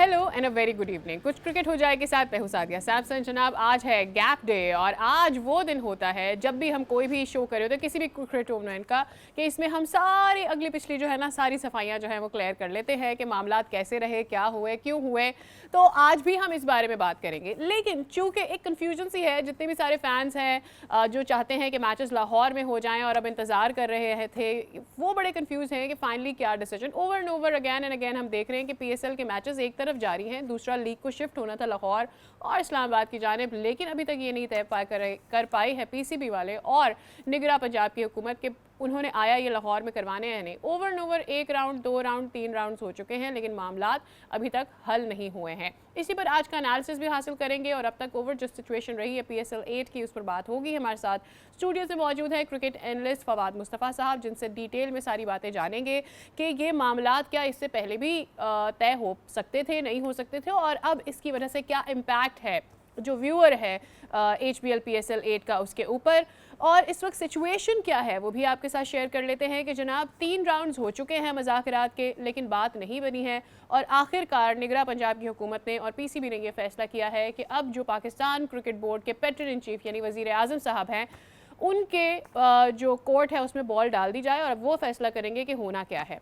Hello and a very good evening. कुछ cricket हो जाए के साथ मैं हूं सादिया सैमसन। जनाब, आज है गैप डे और आज वो दिन होता है जब भी हम कोई भी शो कर रहे होते हैं किसी भी क्रिकेट टूर्नामेंट का, कि इसमें हम सारी अगली पिछली जो है ना सारी सफाइयां जो है वो क्लियर कर लेते हैं कि मामलात कैसे रहे, क्या हुए, क्यों हुए। तो आज भी हम इस बारे में बात करेंगे, लेकिन चूंकि एक कन्फ्यूजन सी है, जितने भी सारे फैंस हैं जो चाहते हैं कि मैचेस लाहौर में हो जाएं और अब इंतजार कर रहे थे, वो बड़े कंफ्यूज हैं कि फाइनली क्या decision. Over and over again and again हम देख रहे हैं कि पीएसएल के मैचेस एक तरफ जारी हैं, दूसरा लीग को शिफ्ट होना था लाहौर और इस्लामाबाद की जानिब, लेकिन अभी तक ये नहीं तय कर पाई है पीसीबी वाले और निगरां पंजाब की हुकूमत के उन्होंने आया ये लाहौर में करवाने हैं नहीं। Over and over 1 round, 2 round, 3 round हो चुके हैं, लेकिन मामलात अभी तक हल नहीं हुए हैं। इसी पर आज का एनालिसिस भी हासिल करेंगे और अब तक ओवर जो सिचुएशन रही है पीएसएल 8 की, उस पर बात होगी। हमारे साथ स्टूडियो से मौजूद है क्रिकेट एनालिस्ट फवाद मुस्तफ़ा साहब, जिनसे डिटेल में सारी बातें जानेंगे कि ये मामलात क्या इससे पहले भी तय हो सकते थे, नहीं हो सकते थे, और अब इसकी वजह से क्या इम्पैक्ट है जो व्यूअर है HBL PSL 8 का उसके ऊपर, और इस वक्त सिचुएशन क्या है वो भी आपके साथ शेयर कर लेते हैं कि जनाब 3 राउंड्स हो चुके हैं मुज़ाकरात के, लेकिन बात नहीं बनी है और आखिरकार निगरां पंजाब की हुकूमत ने और पीसीबी ने यह फैसला किया है कि अब जो पाकिस्तान क्रिकेट बोर्ड के पेटर इन चीफ यानी वज़ीर आज़म साहब हैं, उनके जो कोर्ट है उसमें बॉल डाल दी जाए और अब वो फैसला करेंगे कि होना क्या है।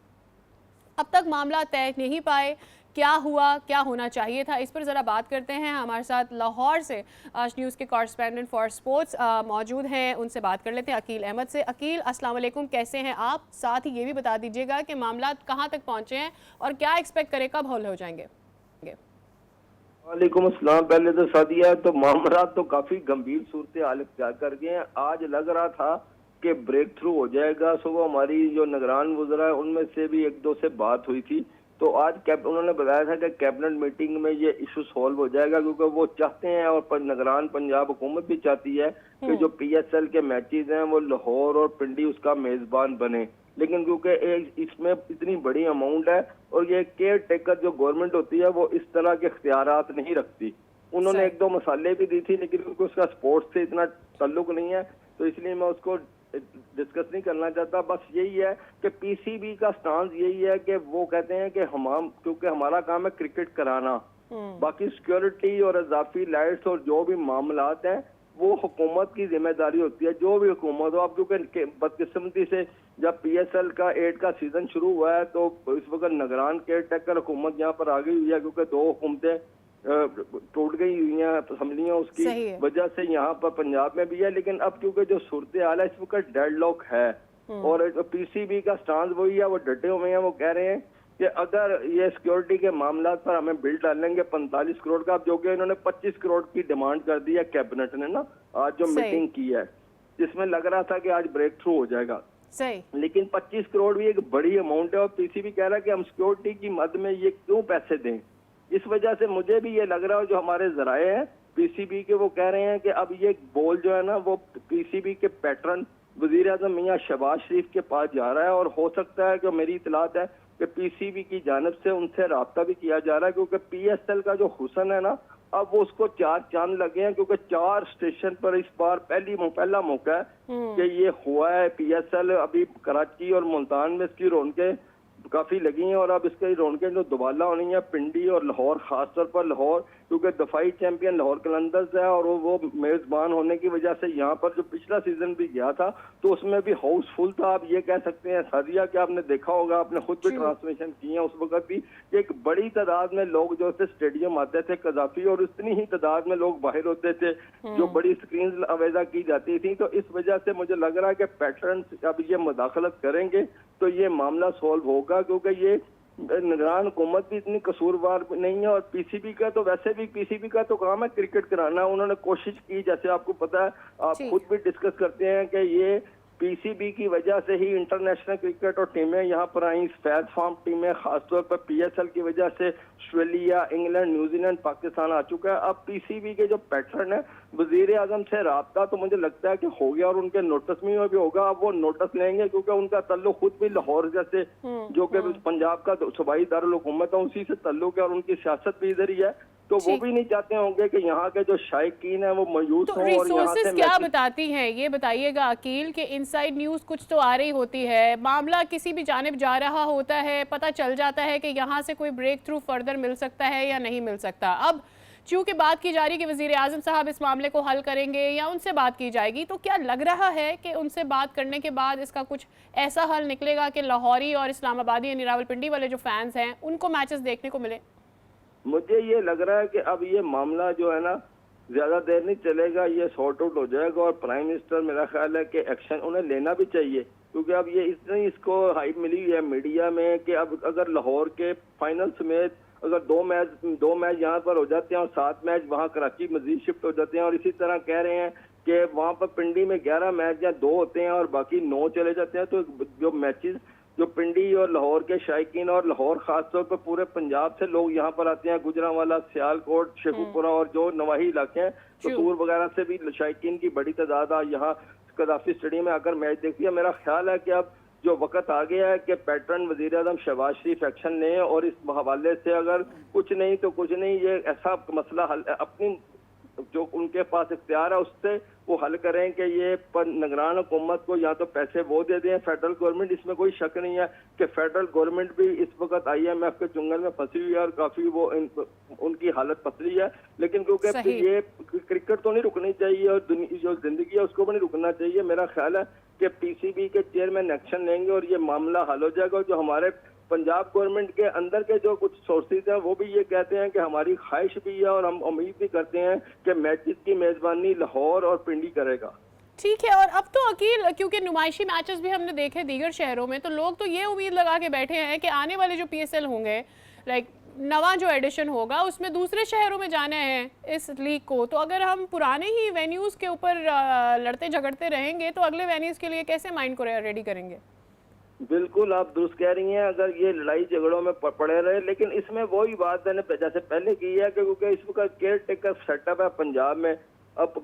अब तक मामला तय नहीं पाए, क्या हुआ, क्या होना चाहिए था, इस पर ज़रा बात करते हैं। हमारे साथ लाहौर से आज न्यूज़ के कॉरेस्पेंडेंट फॉर स्पोर्ट्स मौजूद हैं, उनसे बात कर लेते हैं अकील अहमद से। अकील, अस्सलाम वालेकुम, कैसे हैं आप? साथ ही ये भी बता दीजिएगा कि मामला कहाँ तक पहुँचे हैं और क्या एक्सपेक्ट करें, कब हल हो जाएंगे? वालेकुम अस्सलाम। पहले तो सादिया, तो मामला तो काफी गंभीर सूरत हाल इख्तियार कर गए हैं। आज लग रहा था कि ब्रेक थ्रू हो जाएगा। सुबह हमारी जो निगरान वज़रा है उनमें से भी एक दो से बात हुई थी, तो आज उन्होंने बताया था कि कैबिनेट मीटिंग में ये इशू सॉल्व हो जाएगा, क्योंकि वो चाहते हैं और निगरान पंजाब हुकूमत भी चाहती है कि जो PSL के मैचेस हैं वो लाहौर और पिंडी उसका मेजबान बने। लेकिन क्योंकि इसमें इतनी बड़ी अमाउंट है और ये केयर टेकर जो गवर्नमेंट होती है वो इस तरह के इख्तियारात नहीं रखती। उन्होंने एक दो मसाले भी दी थी, लेकिन क्योंकि उसका स्पोर्ट्स से इतना ताल्लुक नहीं है तो इसलिए मैं उसको डिस्कस नहीं करना चाहता। बस यही है कि पीसीबी का स्टांस यही है कि वो कहते हैं कि हम क्योंकि हमारा काम है क्रिकेट कराना, बाकी सिक्योरिटी और इजाफी लाइट्स और जो भी मामलात हैं वो हुकूमत की जिम्मेदारी होती है, जो भी हुकूमत हो। अब क्योंकि बदकिस्मती से जब PSL का 8 का सीजन शुरू हुआ है तो इस वक्त निगरान केयर टेकर हुकूमत यहाँ पर आ गई हुई है, क्योंकि 2 हुकूमतें टूट गई हुई हैं असम्बलियाँ, उसकी वजह से यहाँ पर पंजाब में भी है। लेकिन अब क्योंकि जो सूरत हाल है इस वक्त डेडलॉक है और पीसीबी का स्टांस वही है, वो डटे हुए हैं। वो कह रहे हैं कि अगर ये सिक्योरिटी के मामला पर हमें बिल डालेंगे 45 करोड़ का, जो कि इन्होंने 25 करोड़ की डिमांड कर दी है कैबिनेट ने ना, आज जो मीटिंग की है जिसमें लग रहा था कि आज ब्रेक थ्रू हो जाएगा। सही, लेकिन 25 करोड़ भी एक बड़ी अमाउंट है और पीसीबी कह रहा है कि हम सिक्योरिटी की मद में ये क्यों पैसे दें। इस वजह से मुझे भी ये लग रहा है, जो हमारे जराए हैं पीसीबी के वो कह रहे हैं कि अब ये बॉल जो है ना वो पीसीबी के पैटर्न वजीर आजम मियां शहबाज शरीफ के पास जा रहा है, और हो सकता है कि मेरी इतलात है कि पीसीबी की जानिब से उनसे राब्ता भी किया जा रहा है, क्योंकि PSL का जो हुसन है ना अब वो उसको 4 चांद लगे हैं, क्योंकि 4 स्टेशन पर इस बार पहला मौका है कि ये हुआ है। PSL अभी कराची और मुल्तान में इसकी रौनकें काफी लगी हैं, और अब इसकी रौनकें जो दोबारा होनी है पिंडी और लाहौर, खासतौर पर लाहौर, क्योंकि दफाई चैंपियन लाहौर कलंदर्स है और वो मेजबान होने की वजह से यहाँ पर जो पिछला सीजन भी गया था तो उसमें भी हाउसफुल था। आप ये कह सकते हैं सादिया कि आपने देखा होगा, आपने खुद भी ट्रांसमिशन की है, उस वक्त भी एक बड़ी तादाद में लोग जो थे स्टेडियम आते थे कजाफी, और इतनी ही तादाद में लोग बाहर होते थे, जो बड़ी स्क्रीन आवेजा की जाती थी। तो इस वजह से मुझे लग रहा है कि पैटर्न अब ये मुदाखलत करेंगे तो ये मामला सॉल्व होगा, क्योंकि ये निगरान हुकूमत भी इतनी कसूरवार नहीं है। और पीसीबी का तो वैसे भी पीसीबी का तो काम है क्रिकेट कराना। उन्होंने कोशिश की, जैसे आपको पता है, आप खुद भी डिस्कस करते हैं कि ये पीसीबी की वजह से ही इंटरनेशनल क्रिकेट और टीमें यहाँ पर आई, फैज फार्म टीमें, खासतौर पर PSL की वजह से ऑस्ट्रेलिया, इंग्लैंड, न्यूजीलैंड, पाकिस्तान आ चुका है। अब पीसीबी के जो पैटर्न है वजीर आजम से राब्ता तो मुझे लगता है कि हो गया, और उनके नोटिस में भी होगा। अब वो नोटिस लेंगे, क्योंकि उनका तल्लुक खुद भी लाहौर जैसे जो कि पंजाब का सूबाई दारुल हुकूमत है उसी से तल्लुक है, और उनकी सियासत भी इधर ही है। तो वो ठीक। भी नहीं चाहते होंगे कि यहाँ के जो शायकीन है वो मायूस तो हों और यहाँ रिसोर्सेज से क्या मैसेज। बताती हैं ये बताइएगा अकील कि इनसाइड न्यूज़ कुछ तो आ रही होती है, मामला किसी भी जानिब जा रहा होता है, पता चल जाता है कि यहाँ से कोई ब्रेक थ्रू फर्दर मिल सकता है या नहीं मिल सकता। अब चूंकि बात की जा रही है कि वजीर आजम साहब इस मामले को हल करेंगे या उनसे बात की जाएगी, तो क्या लग रहा है कि उनसे बात करने के बाद इसका कुछ ऐसा हल निकलेगा कि लाहौरी और इस्लामाबादी यानी रावलपिंडी वाले जो फैंस हैं उनको मैचेस देखने को मिले? मुझे ये लग रहा है कि अब ये मामला जो है ना ज्यादा देर नहीं चलेगा, ये सॉर्ट आउट हो जाएगा और प्राइम मिनिस्टर मेरा ख्याल है कि एक्शन उन्हें लेना भी चाहिए, क्योंकि अब ये इतनी इसको हाइप मिली हुई है मीडिया में कि अब अगर लाहौर के फाइनल समेत अगर दो मैच यहाँ पर हो जाते हैं और 7 मैच वहाँ कराची मजीद शिफ्ट हो जाते हैं, और इसी तरह कह रहे हैं कि वहाँ पर पिंडी में 11 मैच या 2 होते हैं और बाकी 9 चले जाते हैं, तो जो मैचेस जो पिंडी और लाहौर के शायकीन और लाहौर खासतौर पर पूरे पंजाब से लोग यहाँ पर आते हैं, गुजरांवाला, सियालकोट, शेखुपुरा और जो नवाही इलाके हैं, कसूर वगैरह से भी शायकीन की बड़ी तादाद यहाँ कदाफी स्टेडियम में आकर मैच देखती है। मेरा ख्याल है कि अब जो वक्त आ गया है कि पैटर्न वजीर आजम शहबाज शरीफ एक्शन लें और इस हवाले से अगर कुछ नहीं तो कुछ नहीं, ये ऐसा मसला हल अपनी जो उनके पास इख्तियार है उससे वो हल करें कि ये निगरान हुकूमत को या तो पैसे वो दे दें फेडरल गवर्नमेंट। इसमें कोई शक नहीं है कि फेडरल गवर्नमेंट भी इस वक्त IMF के चुंगल में फंसी हुई है और काफी वो उनकी हालत पतली है, लेकिन क्योंकि ये क्रिकेट तो नहीं रुकनी चाहिए और जो जिंदगी है उसको भी नहीं रुकना चाहिए। मेरा ख्याल है कि PCB के चेयरमैन एक्शन लेंगे और ये मामला हल हो जाएगा। जो हमारे पंजाब गवर्नमेंट के अंदर के जो कुछ सोर्सेज हैं वो भी ये कहते हैं कि हमारी ख्वाहिश भी है और हम उम्मीद भी करते हैं कि मैचेस की मेजबानी लाहौर और पिंडी करेगा। ठीक है, और अब तो अकील क्योंकि नुमाइशी मैचेस भी हमने देखे दीगर शहरों में, तो लोग तो ये उम्मीद लगा के बैठे हैं कि आने वाले जो PSL होंगे, लाइक नवा जो एडिशन होगा उसमें दूसरे शहरों में जाना है इस लीग को, तो अगर हम पुराने ही वेन्यूज़ के ऊपर लड़ते झगड़ते रहेंगे तो अगले वेन्यूज़ के लिए कैसे माइंड को रेडी करेंगे? बिल्कुल आप दुरुस्त कह रही हैं, अगर ये लड़ाई झगड़ों में पड़े रहे, लेकिन इसमें वही बात मैंने जैसे पहले की है कि क्योंकि इसका केयर टेकर सेटअप है पंजाब में। अब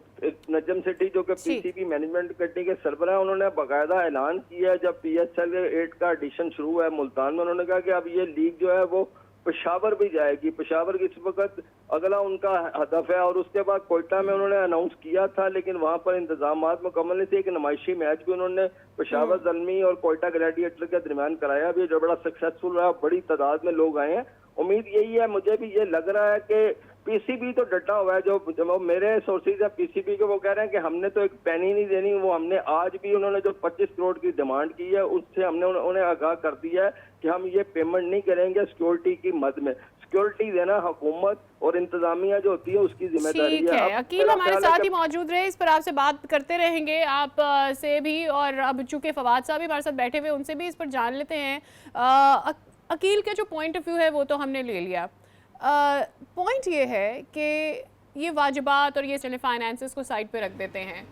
नजम सिटी जो कि PCB मैनेजमेंट कमेटी के सरबराह, उन्होंने बाकायदा ऐलान किया जब PSL 8 का एडिशन शुरू हुआ है मुल्तान में, उन्होंने कहा कि अब ये लीग जो है वो पेशावर भी जाएगी। पेशावर की इस वक्त अगला उनका हदफ है, और उसके बाद कोयटा में उन्होंने अनाउंस किया था लेकिन वहां पर इंतजामात मुकम्मल नहीं थे। एक नुमाइशी मैच भी उन्होंने पेशावर ज़ल्मी और कोयटा ग्लैडिएटर के दरमियान कराया भी, जो बड़ा सक्सेसफुल रहा, बड़ी तादाद में लोग आए हैं। उम्मीद यही है, मुझे भी ये लग रहा है कि PCB तो डटा हुआ है। जो मेरे सोर्सेज है PCB के, वो कह रहे हैं कि हमने तो एक पैनी नहीं देनी। वो हमने आज भी उन्होंने जो 25 करोड़ की डिमांड की है उससे हमने उन्हें आगाह कर दिया है कि हम ये पेमेंट नहीं करेंगे सिक्योरिटी की मद में। सिक्योरिटी देना हुकूमत और इंतजामिया जो होती है उसकी जिम्मेदारी ठीक है। अकील हमारे साथ ही मौजूद रहे, इस पर आपसे बात करते रहेंगे आप से भी, और अब चूंकि फवाद साहब भी हमारे साथ बैठे हुए उनसे भी इस पर जान लेते हैं। अकील का जो पॉइंट ऑफ व्यू है वो तो हमने ले लिया। पॉइंट ये है कि ये वाजिबात और ये चले फाइनेंसेस को साइड पे रख देते हैं,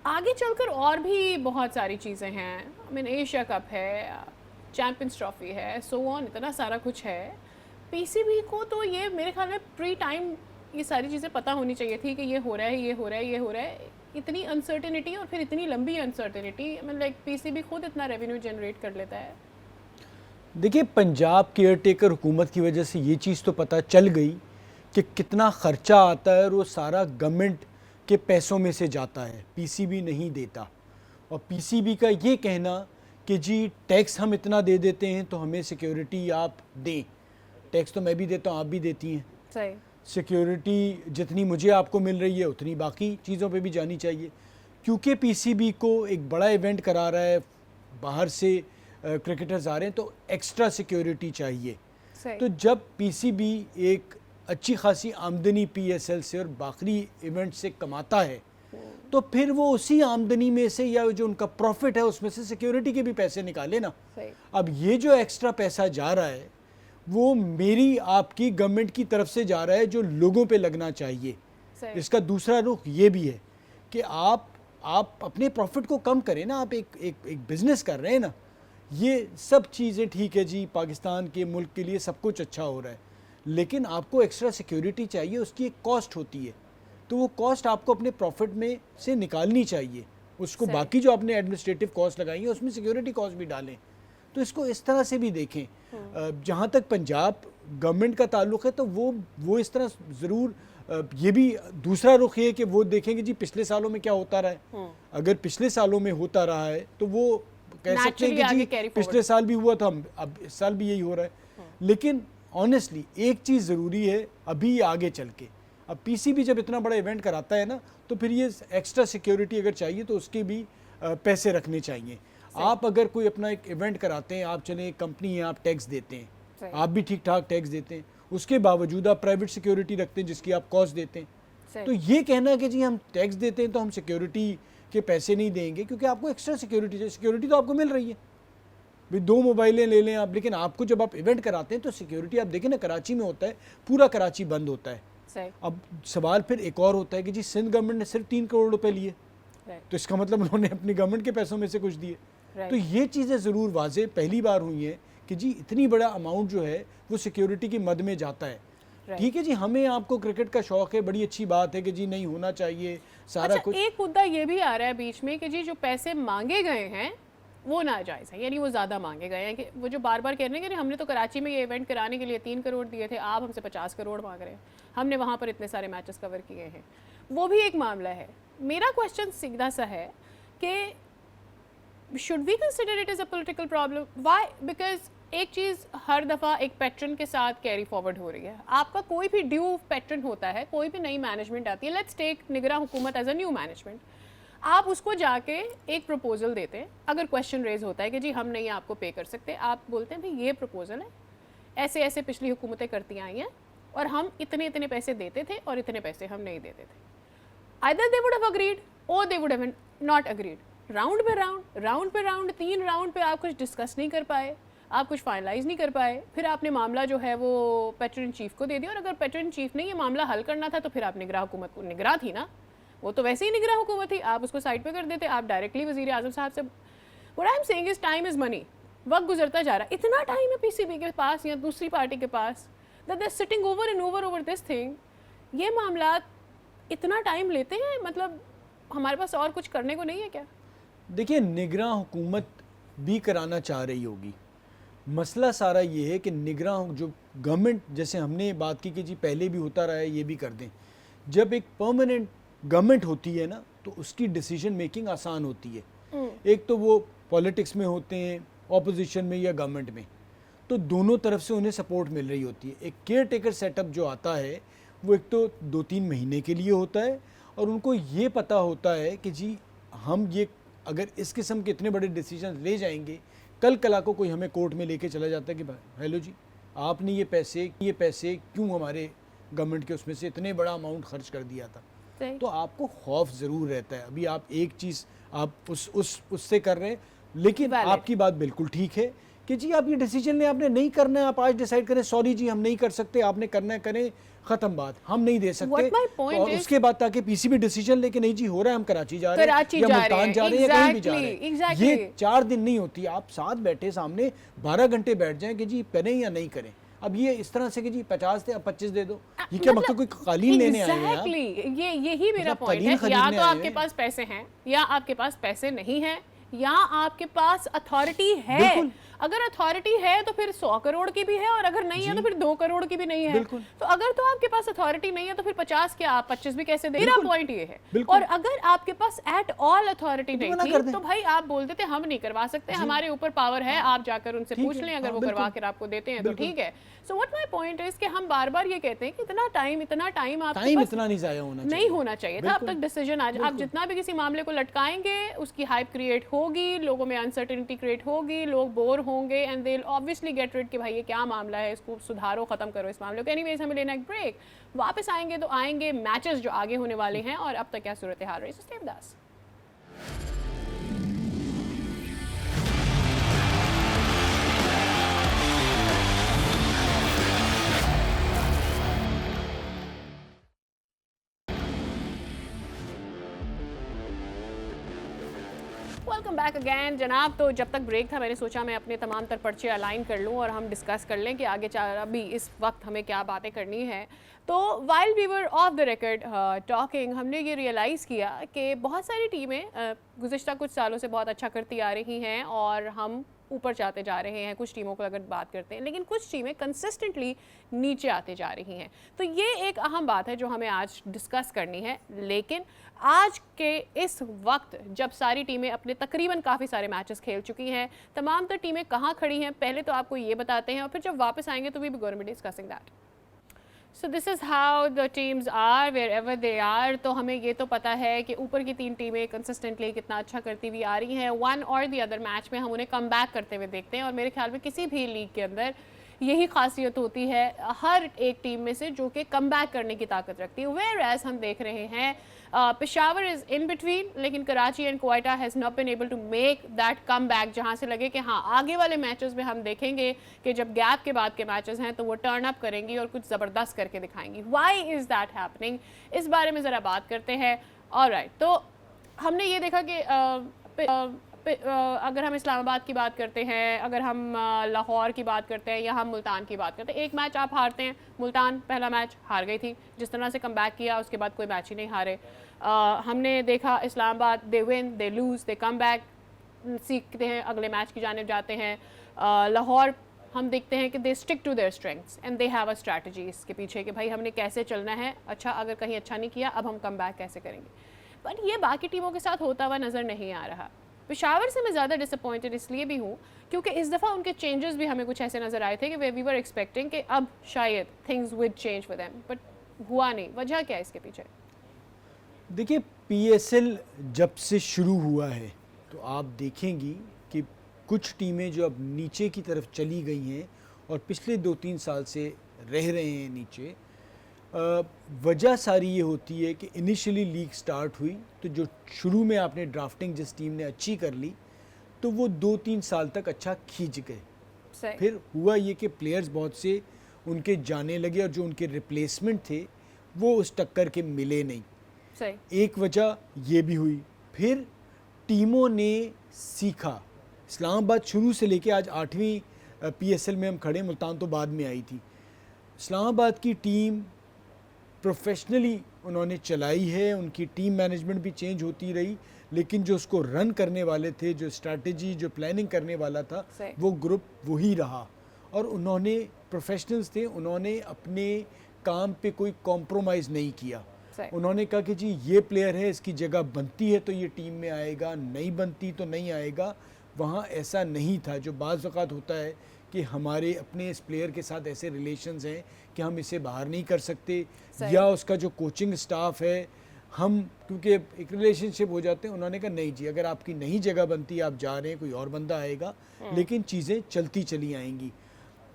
आगे चलकर और भी बहुत सारी चीज़ें हैं। आई मीन एशिया कप है, चैंपियंस ट्रॉफी है, सो ऑन, इतना सारा कुछ है। PCB को तो ये मेरे ख्याल में प्री टाइम ये सारी चीज़ें पता होनी चाहिए थी कि ये हो रहा है, ये हो रहा है, ये हो रहा है। इतनी अनसर्टेनिटी और फिर इतनी लंबी अनसर्टेनिटी, मतलब लाइक PCB खुद इतना रेवेन्यू जनरेट कर लेता है। देखिए, पंजाब केयर टेकर हुकूमत की वजह से ये चीज़ तो पता चल गई कि कितना ख़र्चा आता है और वो सारा गवर्नमेंट के पैसों में से जाता है, PCB नहीं देता। और PCB का ये कहना कि जी टैक्स हम इतना दे देते हैं तो हमें सिक्योरिटी आप दें, टैक्स तो मैं भी देता हूँ, आप भी देती हैं, सही, सिक्योरिटी जितनी मुझे आपको मिल रही है उतनी बाकी चीज़ों पे भी जानी चाहिए। क्योंकि PCB को एक बड़ा इवेंट करा रहा है, बाहर से क्रिकेटर्स आ रहे हैं, तो एक्स्ट्रा सिक्योरिटी चाहिए। तो जब PCB एक अच्छी खासी आमदनी PSL से और बाकी इवेंट से कमाता है तो फिर वो उसी आमदनी में से या जो उनका प्रॉफिट है उसमें से सिक्योरिटी के भी पैसे निकाले ना। अब ये जो एक्स्ट्रा पैसा जा रहा है वो मेरी आपकी गवर्नमेंट की तरफ से जा रहा है जो लोगों पे लगना चाहिए। इसका दूसरा रुख ये भी है कि आप अपने प्रॉफिट को कम करें ना, आप एक बिजनेस कर रहे हैं ना। ये सब चीज़ें ठीक है जी, पाकिस्तान के मुल्क के लिए सब कुछ अच्छा हो रहा है, लेकिन आपको एक्स्ट्रा सिक्योरिटी चाहिए, उसकी एक कॉस्ट होती है, तो वो कॉस्ट आपको अपने प्रॉफिट में से निकालनी चाहिए। उसको बाकी जो आपने एडमिनिस्ट्रेटिव कॉस्ट लगाई है उसमें सिक्योरिटी कॉस्ट भी डालें। तो इसको इस तरह से भी देखें। जहाँ तक पंजाब गवर्नमेंट का ताल्लुक है तो वो इस तरह ज़रूर ये भी दूसरा रुख ये है कि वो देखेंगे जी पिछले सालों में क्या होता रहा है। अगर पिछले सालों में होता रहा है तो वो कह सकते हैं कि जी पिछले साल भी हुआ था, अब इस साल भी यही हो रहा है। लेकिन ऑनेस्टली एक चीज़ ज़रूरी है अभी आगे चल के, अब पीसीबी जब इतना बड़ा इवेंट कराता है ना तो फिर ये एक्स्ट्रा सिक्योरिटी अगर चाहिए तो उसके भी पैसे रखने चाहिए। आप अगर कोई अपना एक इवेंट कराते हैं, आप चले एक कंपनी है, आप टैक्स देते हैं, आप भी ठीक ठाक टैक्स देते हैं, उसके बावजूद आप प्राइवेट सिक्योरिटी रखते हैं जिसकी आप कॉस्ट देते हैं। तो ये कहना कि जी हम टैक्स देते हैं तो हम सिक्योरिटी के पैसे नहीं देंगे, क्योंकि आपको एक्स्ट्रा सिक्योरिटी चाहिए। सिक्योरिटी तो आपको मिल रही है भाई, 2 मोबाइलें ले लें आप, लेकिन आपको जब आप इवेंट कराते हैं तो सिक्योरिटी आप देखें ना, कराची में होता है, पूरा कराची बंद होता है। अब सवाल फिर एक और होता है कि जी सिंध गवर्नमेंट ने सिर्फ 3 करोड़ रुपए लिए, तो इसका मतलब उन्होंने अपनी गवर्नमेंट के पैसों में से कुछ दिए। तो ये चीज़ें ज़रूर वाज़े पहली बार हुई हैं कि जी इतनी बड़ा अमाउंट जो है वो सिक्योरिटी की मद में जाता है। ठीक है जी, हमें आपको क्रिकेट का शौक है, बड़ी अच्छी बात है कि जी नहीं होना चाहिए सारा कुछ। एक मुद्दा ये भी आ रहा है बीच में कि जी जो पैसे मांगे गए हैं वो नाजायज़ है, यानी वो ज़्यादा मांगे गए हैं। कि वो जो बार बार कह रहे हैं कि हमने तो कराची में ये इवेंट कराने के लिए 3 करोड़ दिए थे, आप हमसे 50 करोड़ मांग रहे हैं, हमने वहाँ पर इतने सारे मैचेस कवर किए हैं, वो भी एक मामला है। मेरा क्वेश्चन सीधा सा है कि should we consider it is a political problem? Why? Because एक चीज़ हर दफ़ा एक पैटर्न के साथ कैरी फॉरवर्ड हो रही है। आपका कोई भी ड्यू पैटर्न होता है, कोई भी नई मैनेजमेंट आती है, लेट्स टेक निगरां हुकूमत एज अ न्यू मैनेजमेंट, आप उसको जाके एक प्रपोजल देते हैं। अगर क्वेश्चन रेज होता है कि जी हम नहीं आपको पे कर सकते, आप बोलते हैं भाई ये प्रपोजल है, ऐसे ऐसे पिछली हुकूमतें करती आई हैं और हम इतने इतने पैसे देते थे और इतने पैसे हम नहीं देते थे। Either they would have agreed or they would have not agreed. Round पे राउंड 3 राउंड पे आप कुछ डिस्कस नहीं कर पाए, आप कुछ फाइनलाइज नहीं कर पाए, फिर आपने मामला जो है वो पेट्रोन चीफ को दे दिया। और अगर पेट्रोन चीफ ने ये मामला हल करना था तो फिर आप निगरां हुकूमत को, निगरां थी ना, वो तो वैसे ही निगरां हुकूमत थी, आप उसको साइड पे कर देते, आप डायरेक्टली वज़ीर आज़म साहब से। What I am saying is time is money, वक्त गुजरता जा रहा है, इतना टाइम है पीसीबी के पास या दूसरी पार्टी के पास that they are sitting over and over this thing. ये मामला इतना टाइम लेते हैं, मतलब हमारे पास और कुछ करने को नहीं है क्या? देखिए, निगरां हुकूमत भी कराना चाह रही होगी, मसला सारा ये है कि निगरां जो गवर्नमेंट, जैसे हमने बात की कि जी पहले भी होता रहा है, ये भी कर दें। जब एक परमानेंट गवर्नमेंट होती है ना तो उसकी डिसीजन मेकिंग आसान होती है। एक तो वो पॉलिटिक्स में होते हैं, ऑपोजिशन में या गवर्नमेंट में, तो दोनों तरफ से उन्हें सपोर्ट मिल रही होती है। एक केयर टेकर सेटअप जो आता है वो एक तो 2-3 महीने के लिए होता है और उनको ये पता होता है कि जी हम ये अगर इस किस्म के इतने बड़े डिसीजन ले जाएंगे, कल को कोई हमें कोर्ट में लेके चला जाता है कि भाई हेलो जी आपने ये पैसे क्यों हमारे गवर्नमेंट के उसमें से इतने बड़ा अमाउंट खर्च कर दिया था, तो आपको खौफ ज़रूर रहता है। अभी आप एक चीज़ आप उससे कर रहे हैं, लेकिन आपकी बात बिल्कुल ठीक है कि जी आप ये डिसीजन लें, आपने नहीं करना है, आप आज डिसाइड करें सॉरी जी हम नहीं कर सकते, आपने करना है करें, ख़त्म बात, हम नहीं दे सकते। और उसके बाद ताकि पीसीबी डिसीजन लेके नहीं जी हो रहा है हम कराची जा रहे हैं या मुल्तान जा रहे हैं या कहीं भी जा रहे हैं, ये 4 दिन नहीं होती। आप साथ बैठे सामने 12 घंटे बैठ जाएं कि जी करें या नहीं करें। अब ये इस तरह से कि जी 50 थे अब 25 दे दो, ये क्या मतलब कोई कालीन लेने आए हैं? ये यही मेरा पॉइंट है, या तो आपके पास पैसे हैं या आपके पास पैसे नहीं है, या आपके पास अथॉरिटी है। अगर अथॉरिटी है तो फिर 100 करोड़ की भी है और अगर नहीं है तो फिर 2 करोड़ की भी नहीं है। तो अगर तो आपके पास अथॉरिटी नहीं है तो फिर 50 क्या आप 25 भी कैसे दे? मेरा पॉइंट ये है। और अगर आपके पास एट ऑल अथॉरिटी नहीं थी तो भाई आप बोलते थे हम नहीं करवा सकते, हमारे ऊपर पावर है, आप जाकर उनसे पूछ लें, अगर वो करवा कर आपको देते हैं तो ठीक है। So what my point is कि हम बार बार ये कहते हैं कि इतना टाइम आपके पास इतना नहीं होना चाहिए था। अब तक डिसीजन आज आप जितना भी किसी मामले को लटकाएंगे उसकी हाइप क्रिएट होगी, लोगों में अनसर्टेनिटी क्रिएट होगी, लोग बोर होंगे and they will obviously get rid कि भाई ये क्या मामला है, इसको सुधारो, खत्म करो इस मामले को। एनीवेज हमें लेना एक ब्रेक, वापस आएंगे तो आएंगे मैचेस जो आगे होने वाले हैं और अब तक क्या सूरत हाल रही। Stay with us. Welcome back again जनाब। तो जब तक ब्रेक था मैंने सोचा मैं अपने तमाम तर पर्चे अलाइन कर लूँ और हम डिस्कस कर लें कि आगे अभी इस वक्त हमें क्या बातें करनी है। तो while we were off the record talking, हमने ये रियलाइज़ किया कि बहुत सारी टीमें गुज़िश्ता कुछ सालों से बहुत अच्छा करती आ रही हैं और हम ऊपर जाते जा रहे हैं, कुछ टीमों को अगर बात करते हैं, लेकिन कुछ टीमें कंसिस्टेंटली नीचे आते जा रही हैं। तो ये एक अहम बात है जो हमें आज डिस्कस करनी है। लेकिन आज के इस वक्त जब सारी टीमें अपने तकरीबन काफ़ी सारे मैचेस खेल चुकी हैं, तमाम तर टीमें कहाँ खड़ी हैं पहले तो आपको ये बताते हैं, और फिर जब वापस आएंगे तो we be going to be discussing that. So this is how the teams are wherever they are. तो हमें ये तो पता है कि ऊपर की 3 टीमें कंसिस्टेंटली कितना अच्छा करती हुई आ रही हैं। वन और दी अदर मैच में हम उन्हें कम बैक करते हुए देखते हैं, और मेरे ख्याल में किसी भी लीग के अंदर यही खासियत होती है हर एक टीम में से जो कि कम बैक करने की ताकत रखती है। वेयर एज हम देख रहे हैं पेशावर इज़ इन बिटवीन, लेकिन Karachi and Quetta has not been able to make that come back, जहाँ से लगे कि हाँ आगे वाले मैचेस में हम देखेंगे कि जब गैप के बाद के मैचेस हैं तो वो टर्न अप करेंगी और कुछ ज़बरदस्त करके दिखाएंगी। व्हाई इज़ दैट हैपनिंग, इस बारे में ज़रा बात करते हैं। ऑलराइट, तो हमने ये देखा कि अगर हम इस्लामाबाद की बात करते हैं, अगर हम लाहौर की बात करते हैं या हम मुल्तान की बात करते हैं, एक मैच आप हारते हैं। मुल्तान पहला मैच हार गई थी, जिस तरह से कम बैक किया उसके बाद कोई मैच ही नहीं हारे। हमने देखा Islamabad, they win, they lose, they come back, सीखते हैं, अगले मैच की जानिब जाते हैं। लाहौर हम देखते हैं कि they stick to their strengths and they have a strategy इसके पीछे कि भाई हमने कैसे चलना है, अच्छा अगर कहीं अच्छा नहीं किया अब हम कम बैक कैसे करेंगे। पर ये बाकी टीमों के साथ होता हुआ नज़र नहीं आ रहा। पेशावर से मैं ज़्यादा डिसअपॉइंटेड इसलिए भी हूँ क्योंकि इस दफ़ा उनके चेंजेस भी हमें कुछ ऐसे नज़र आए थे कि वी वर एक्सपेक्टिंग कि अब शायद things would change for them, but हुआ नहीं। वजह क्या है इसके पीछे? देखिए, पीएसएल जब से शुरू हुआ है तो आप देखेंगी कि कुछ टीमें जो अब नीचे की तरफ चली गई हैं और पिछले 2-3 साल से रह रहे हैं नीचे, वजह सारी ये होती है कि इनिशियली लीग स्टार्ट हुई तो जो शुरू में आपने ड्राफ्टिंग जिस टीम ने अच्छी कर ली तो वो 2-3 साल तक अच्छा खींच गए। फिर हुआ ये कि प्लेयर्स बहुत से उनके जाने लगे और जो उनके रिप्लेसमेंट थे वो उस टक्कर के मिले नहीं। एक वजह ये भी हुई। फिर टीमों ने सीखा। इस्लामाबाद शुरू से लेके आज 8वीं पीएसएल में हम खड़े, मुल्तान तो बाद में आई थी। इस्लामाबाद की टीम प्रोफेशनली उन्होंने चलाई है, उनकी टीम मैनेजमेंट भी चेंज होती रही, लेकिन जो उसको रन करने वाले थे, जो स्ट्रैटेजी, जो प्लानिंग करने वाला था, वो ग्रुप वही रहा। और उन्होंने प्रोफेशनल्स थे, उन्होंने अपने काम पे कोई कॉम्प्रोमाइज़ नहीं किया। उन्होंने कहा कि जी ये प्लेयर है, इसकी जगह बनती है तो ये टीम में आएगा, नहीं बनती तो नहीं आएगा। वहाँ ऐसा नहीं था जो बाज़ वक़्त होता है कि हमारे अपने इस प्लेयर के साथ ऐसे रिलेशंस हैं कि हम इसे बाहर नहीं कर सकते, या उसका जो कोचिंग स्टाफ है हम, क्योंकि एक रिलेशनशिप हो जाते हैं। उन्होंने कहा नहीं जी, अगर आपकी नहीं जगह बनती, आप जा रहे हैं, कोई और बंदा आएगा, लेकिन चीज़ें चलती चली आएंगी।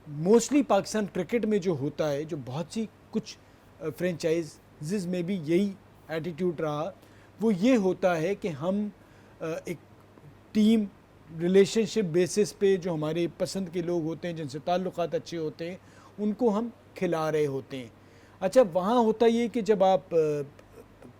मोस्टली पाकिस्तान क्रिकेट में जो होता है, जो बहुत सी कुछ फ्रेंचाइजीज़ में भी यही एटीट्यूड रहा, वो ये होता है कि हम एक टीम रिलेशनशिप बेसिस पे जो हमारे पसंद के लोग होते हैं, जिनसे ताल्लुकात अच्छे होते हैं, उनको हम खिला रहे होते हैं। अच्छा, वहाँ होता ये कि जब आप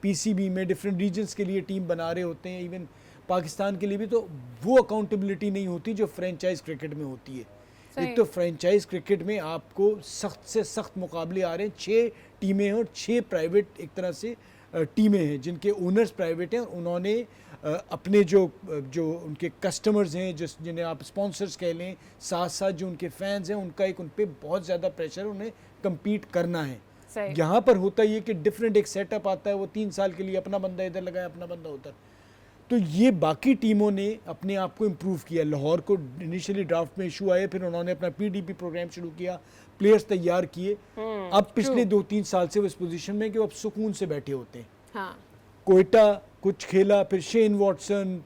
पीसीबी में डिफरेंट रीजन्स के लिए टीम बना रहे होते हैं, इवन पाकिस्तान के लिए भी, तो वो अकाउंटेबिलिटी नहीं होती जो फ्रेंचाइज क्रिकेट में होती है। एक तो फ्रेंचाइज क्रिकेट में आपको सख्त से सख्त मुकाबले आ रहे हैं, 6 टीमें हैं और 6 प्राइवेट एक तरह से टीमें हैं जिनके ओनर्स प्राइवेट हैं, और उन्होंने अपने जो उनके कस्टमर्स हैं, जिन्हें आप स्पॉन्सर्स कह लें, साथ साथ जो उनके फैंस हैं, उनका एक उन पर बहुत ज़्यादा प्रेशर, उन्हें कम्पीट करना है। यहाँ पर होता ये कि डिफरेंट एक सेटअप आता है, वो 3 साल के लिए अपना बंदा इधर लगाया, अपना बंदा उधर। तो ये बाकी टीमों ने अपने आप को इम्प्रूव किया। लाहौर को इनिशियली ड्राफ्ट में इशू आए, फिर उन्होंने अपना पीडीपी प्रोग्राम शुरू किया, प्लेयर्स तैयार किए। अब पिछले 2-3 साल से वो इस पोजीशन में कि वो अब सुकून से बैठे होते हैं। हाँ। कोयटा कुछ खेला, फिर शेन वॉटसन,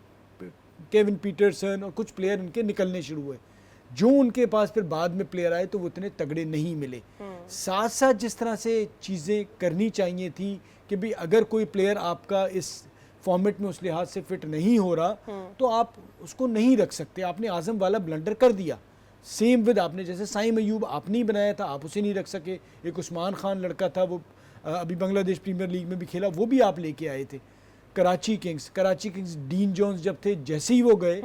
केविन पीटरसन और कुछ प्लेयर उनके निकलने शुरू हुए। जो उनके पास फिर बाद में प्लेयर आए तो वो इतने तगड़े नहीं मिले। साथ साथ जिस तरह से चीज़ें करनी चाहिए थी कि भी अगर कोई प्लेयर आपका इस फॉर्मेट में उस लिहाज से फिट नहीं हो रहा तो आप उसको नहीं रख सकते। आपने आज़म वाला ब्लंडर कर दिया। सेम विद आपने जैसे साइम अयूब आपने ही बनाया था, आप उसे नहीं रख सके। एक उस्मान खान लड़का था, वो अभी बांग्लादेश प्रीमियर लीग में भी खेला, वो भी आप लेके आए थे। कराची किंग्स डीन जोन्स जब थे, जैसे ही वो गए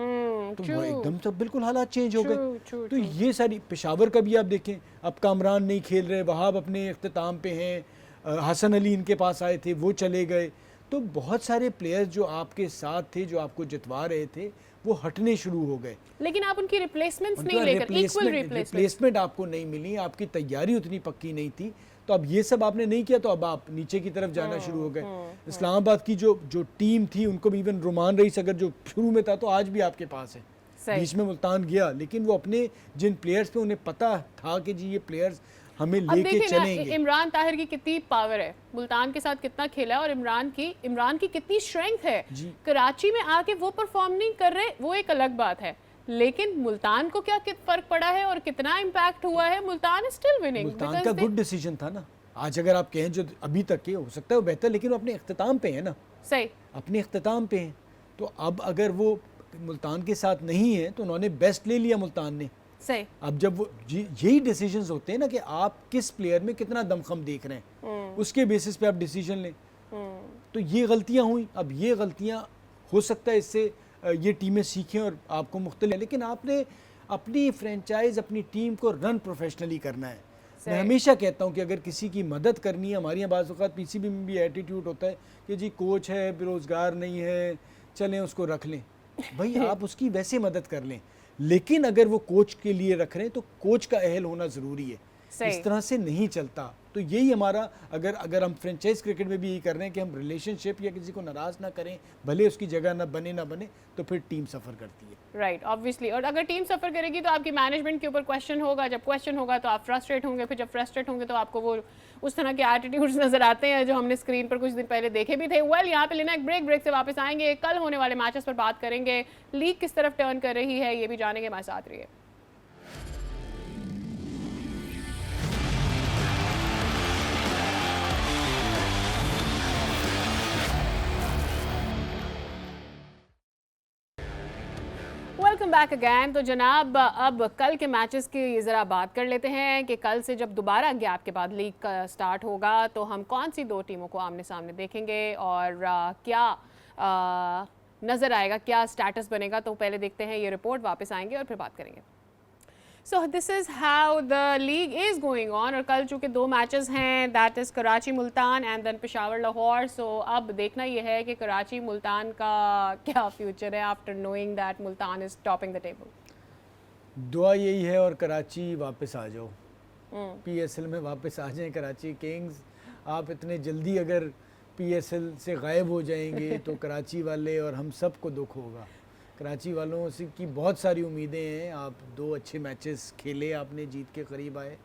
तो वो एकदम सब बिल्कुल हालात चेंज हो गए। तो ये सारी, पेशावर का भी आप देखें, अब कामरान नहीं खेल रहे, वहाब अपने इख्तिताम पे हैं, हसन अली इनके पास आए थे, वो चले गए। तो बहुत सारे प्लेयर्स जो आपके साथ थे, जो आपको जितवा रहे थे, वो हटने शुरू हो गए। लेकिन आप उनकी रिप्लेसमेंट्स नहीं उनका लेकर इक्वल रिप्लेसमेंट रिप्लेसमेंट आपको नहीं मिली, आपकी तैयारी उतनी पक्की नहीं थी, तो अब ये सब आपने नहीं किया तो अब आप नीचे की तरफ जाना शुरू हो गए। इस्लामाबाद की जो टीम थी उनको भी इवन रोमान रईस अगर जो शुरू में था तो आज भी आपके पास है, बीच में मुल्तान गया, लेकिन वो अपने जिन प्लेयर्स पे उन्हें पता था कि जी ये प्लेयर्स हमें अब लेके देखिए ना चलेंगे। इमरान ताहिर की कितनी पावर है, मुल्तान के साथ कितना खेला है और इमरान की कितनी स्ट्रेंथ है। कराची में आके वो परफॉर्म नहीं कर रहे, वो एक अलग बात है, लेकिन मुल्तान को क्या फर्क पड़ा है और कितना इम्पैक्ट हुआ है। Multan is still winning. Multan का गुड डिसीजन था ना। आज अगर आप कहें जो अभी तक के हो सकता है वो बेहतर, लेकिन वो अपने इख्तिताम पे है ना, सही अपने इख्तिताम पे है। तो अब अगर वो मुल्तान के साथ नहीं है तो उन्होंने बेस्ट ले लिया मुल्तान ने। सही। अब जब वो यही डिसीजंस होते हैं ना कि आप किस प्लेयर में कितना दमखम देख रहे हैं, उसके बेसिस पे आप डिसीजन लें। तो ये गलतियां हुई, अब ये गलतियां हो सकता है इससे ये टीमें सीखें और आपको मुख्तलिफ, लेकिन आपने अपनी फ्रेंचाइज अपनी टीम को रन प्रोफेशनली करना है। मैं हमेशा कहता हूँ कि अगर किसी की मदद करनी है, हमारे यहाँ बाज़ औक़ात पीसीबी में भी एटीट्यूड होता है कि जी कोच है, बेरोज़गार नहीं है, चलें उसको रख लें। भाई आप उसकी वैसे मदद कर लें, लेकिन अगर वो कोच के लिए रख रहे हैं तो कोच का अहल होना ज़रूरी है। इस तरह से नहीं चलता। तो यही हमारा अगर हम फ्रेंचाइज क्रिकेट में भी यही कर रहे हैं कि हम रिलेशनशिप या किसी को नाराज़ ना करें, भले उसकी जगह ना बने, तो फिर टीम सफ़र करती है। Right, obviously. और अगर टीम सफ़र करेगी तो आपकी मैनेजमेंट के ऊपर क्वेश्चन होगा, जब क्वेश्चन होगा तो आप फ्रस्ट्रेट होंगे, फिर जब फ्रस्ट्रेट होंगे तो आपको वो उस तरह के एटीट्यूड्स नजर आते हैं जो हमने स्क्रीन पर कुछ दिन पहले देखे भी थे। यहाँ पे लेना एक ब्रेक से वापस आएंगे, कल होने वाले मैचेस पर बात करेंगे, लीग किस तरफ टर्न कर रही है ये भी जानेंगे। हमारे साथ रहिए। Welcome back again. तो जनाब अब कल के मैचेस की ज़रा बात कर लेते हैं कि कल से जब दोबारा गैप के बाद लीग का स्टार्ट होगा तो हम कौन सी दो टीमों को आमने सामने देखेंगे और क्या नज़र आएगा, क्या स्टेटस बनेगा। तो पहले देखते हैं ये रिपोर्ट, वापस आएंगे और फिर बात करेंगे। So this is how the league is going on. और कल चूँकि दो मैचेस हैं, that is Karachi Multan and then Peshawar Lahore. So अब देखना ये है कि कराची मुल्तान का क्या फ्यूचर है after knowing that Multan is topping the table. दुआ यही है और कराची वापस आ जाओ, पीएसएल में वापस आ जाएं कराची किंग्स। आप इतने जल्दी अगर पीएसएल से गायब हो जाएंगे तो कराची वाले और हम सबको दुख होगा। कराची वालों से की बहुत सारी उम्मीदें हैं। आप दो अच्छे मैचेस खेले, आपने जीत के करीब आए,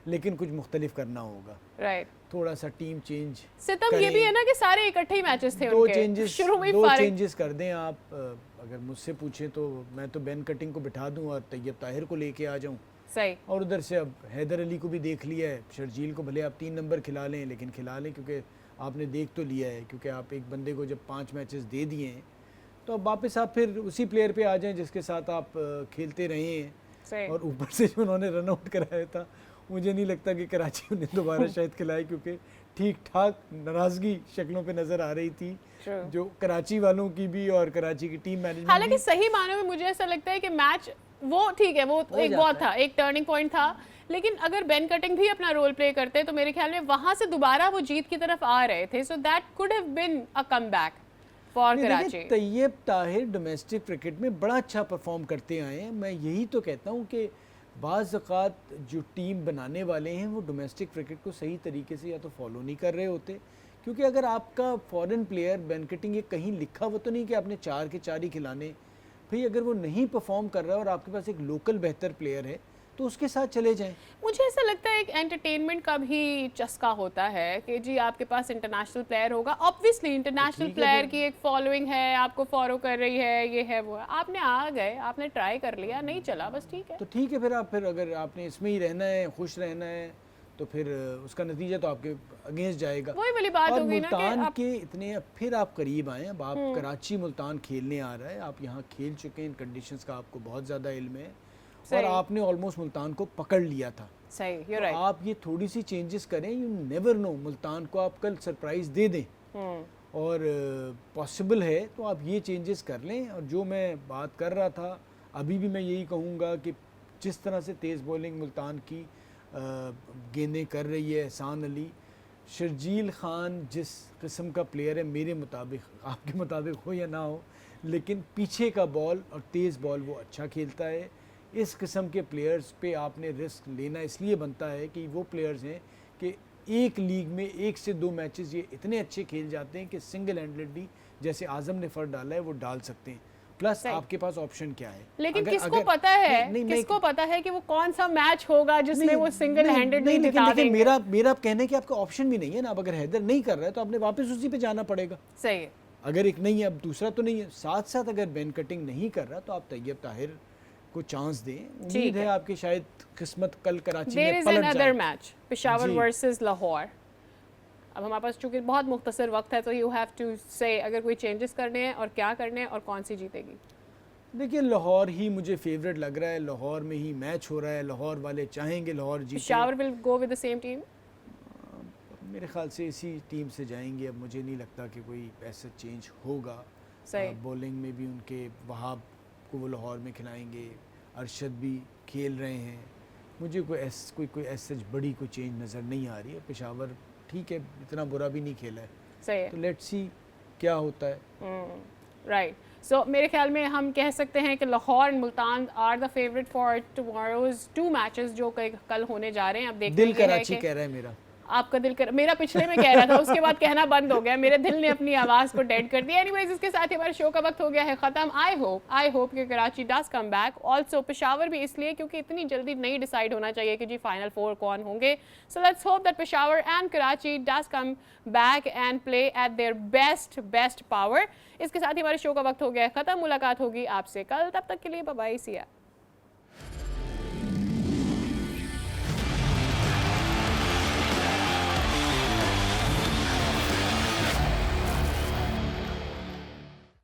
लेकिन कुछ मुख्तलिफ करना होगा। राइट, थोड़ा सा टीम चेंज। सितम ये भी है ना कि सारे इकट्ठे ही मैचेस थे दो उनके, चेंजेस शुरू में दो चेंजेस कर दें आप। अगर मुझसे पूछें तो मैं तो बेन कटिंग को बिठा दूं और तैयब ताहिर को लेके आ जाऊं। सही। और उधर से अब हैदर अली को भी देख लिया है, शर्जील को भले आप 3 नंबर खिला लें, लेकिन खिला लें क्योंकि आपने देख तो लिया है, क्योंकि आप एक बंदे को जब 5 मैचेस दे दिए हैं तो अब वापस आप फिर उसी प्लेयर पे आ जाएं जिसके साथ आप खेलते रहे हैं। और ऊपर से जो उन्होंने रन आउट कराया था, मुझे नहीं लगता कि कराची उन्हें दोबारा शायद खिलाए, क्योंकि ठीक ठाक नाराज़गी शक्लों पे नज़र आ रही थी जो कराची वालों की भी और कराची की टीम मैनेजमेंट। हालांकि सही मानों में मुझे ऐसा लगता है कि मैच वो ठीक है, वो एक बहुत था, एक टर्निंग पॉइंट था, लेकिन अगर बेन कटिंग भी अपना रोल प्ले करते तो मेरे ख्याल में वहां से दोबारा वो जीत की तरफ आ रहे थे। So that could have been a comeback for Karachi. Tayyab Tahir domestic cricket में बड़ा अच्छा परफॉर्म करते आए हैं। मैं यही तो कहता हूँ कि बाज़ औक़ात जो टीम बनाने वाले हैं वो डोमेस्टिक क्रिकेट को सही तरीके से या तो फॉलो नहीं कर रहे होते, क्योंकि अगर आपका फॉरेन प्लेयर बेन कटिंग ये कहीं लिखा हुआ तो नहीं कि आपने 4 के 4 ही खिलाने, भाई अगर वो नहीं परफॉर्म कर रहा है और आपके पास एक लोकल बेहतर प्लेयर है तो उसके साथ चले जाएं। मुझे ऐसा लगता है एक एंटरटेनमेंट का भी चस्का होता है कि जी आपके पास इंटरनेशनल प्लेयर होगा, ऑब्वियसली इंटरनेशनल प्लेयर की एक फॉलोइंग है, आपको फॉलो कर रही है, ये है वो है, आपने आ गए, आपने ट्राई कर लिया, नहीं चला, बस ठीक है। तो ठीक है, फिर आप फिर अगर आपने इसमें ही रहना है, खुश रहना है, तो फिर उसका नतीजा तो आपके अगेंस्ट जाएगा। वही वाली बात हो गई ना कि मुल्तान के इतने फिर आप करीब आए, अब आप कराची मुल्तान खेलने आ रहा है, आप यहाँ खेल चुके हैं, इन कंडीशंस का आपको बहुत ज़्यादा इल्म है और आपने ऑलमोस्ट मुल्तान को पकड़ लिया था। सही, you're तो right. आप ये थोड़ी सी चेंजेस करें, यू नेवर नो, मुल्तान को आप कल सरप्राइज़ दे दें और पॉसिबल है तो आप ये चेंजेस कर लें। और जो मैं बात कर रहा था अभी भी मैं यही कहूँगा कि जिस तरह से तेज़ बॉलिंग मुल्तान की गेंदें कर रही है एहसान अली, शर्जील खान जिस किस्म का प्लेयर है, मेरे मुताबिक, आपके मुताबिक हो या ना हो, लेकिन पीछे का बॉल और तेज़ बॉल वो अच्छा खेलता है। इस किस्म के प्लेयर्स पे आपने रिस्क लेना इसलिए बनता है कि वो प्लेयर्स हैं कि एक लीग में 1 से 2 मैचेस ये इतने अच्छे खेल जाते हैं कि सिंगल हैंडेडली जैसे आज़म ने फ़र्क डाला है वो डाल सकते हैं। प्लस सही। आपके पास ऑप्शन क्या है? लेकिन अगर- किसको अगर- पता है, नहीं, मैं- किसको पता है कि वो कौन सा मैच होगा जिसमें वो सिंगल हैंडेडली लेकिन जिता देखिए, देंगे। मेरा कहना है कि आपका ऑप्शन भी नहीं है ना। अब अगर हैदर नहीं कर रहा है तो आपने वापस उसी पे जाना पड़ेगा। सही है। अगर एक नहीं है, अब दूसरा तो नहीं है, साथ साथ अगर बेन कटिंग नहीं कर रहा तो आप तैयब ताहिर को चांस दें। उम्मीद है आपकी शायद किस्मत कल कराची देयर में इज पलट अनदर जाए। मैच, पेशावर जी। वर्सेस लाहौर। अब हमारे पास चूंकि बहुत मुख्तसर वक्त है तो यू हैव टू से अगर कोई चेंजेस करने हैं और क्या करने हैं और कौन सी जीतेगी। देखिए, लाहौर ही मुझे फेवरेट लग रहा है। लाहौर में ही मैच हो रहा है, लाहौर वाले चाहेंगे लाहौर जीते। Peshawar will go with the same team. मेरे ख्याल से इसी टीम से जाएंगे। अब मुझे नहीं लगता कि कोई ऐसा चेंज होगा। सही। बॉलिंग में भी उनके वहाब को वो लाहौर में खिलाएंगे, अरशद भी खेल रहे हैं। मुझे कोई ऐसा बड़ी कोई चेंज नज़र नहीं आ रही है। पेशावर ठीक है, इतना बुरा भी नहीं खेला है, सही है। तो लेट्स सी क्या होता है। राइट, सो मेरे ख्याल में हम कह सकते हैं कि Lahore and Multan are the favourite for tomorrow's 2 matches जो कल होने जा रहे हैं। अब देखते दिल कराची कह रहा है मेरा। आपका दिल कर, मेरा पिछले में कह रहा था, उसके बाद कहना बंद हो गया। मेरे दिल ने अपनी आवाज़ को डेड कर दिया। एनीवेज, इसके साथ ही हमारे शो का वक्त हो गया है ख़त्म। आई होप कि Karachi does come back. Also Peshawar भी इसलिए क्योंकि इतनी जल्दी नहीं डिसाइड होना चाहिए कि जी फाइनल 4 कौन होंगे। So let's hope that Peshawar and Karachi does come back and play at their best power. इसके साथ ही हमारे शो का वक्त हो गया है ख़त्म। मुलाकात होगी आपसे कल, तब तक के लिए बाय बाय, सी या।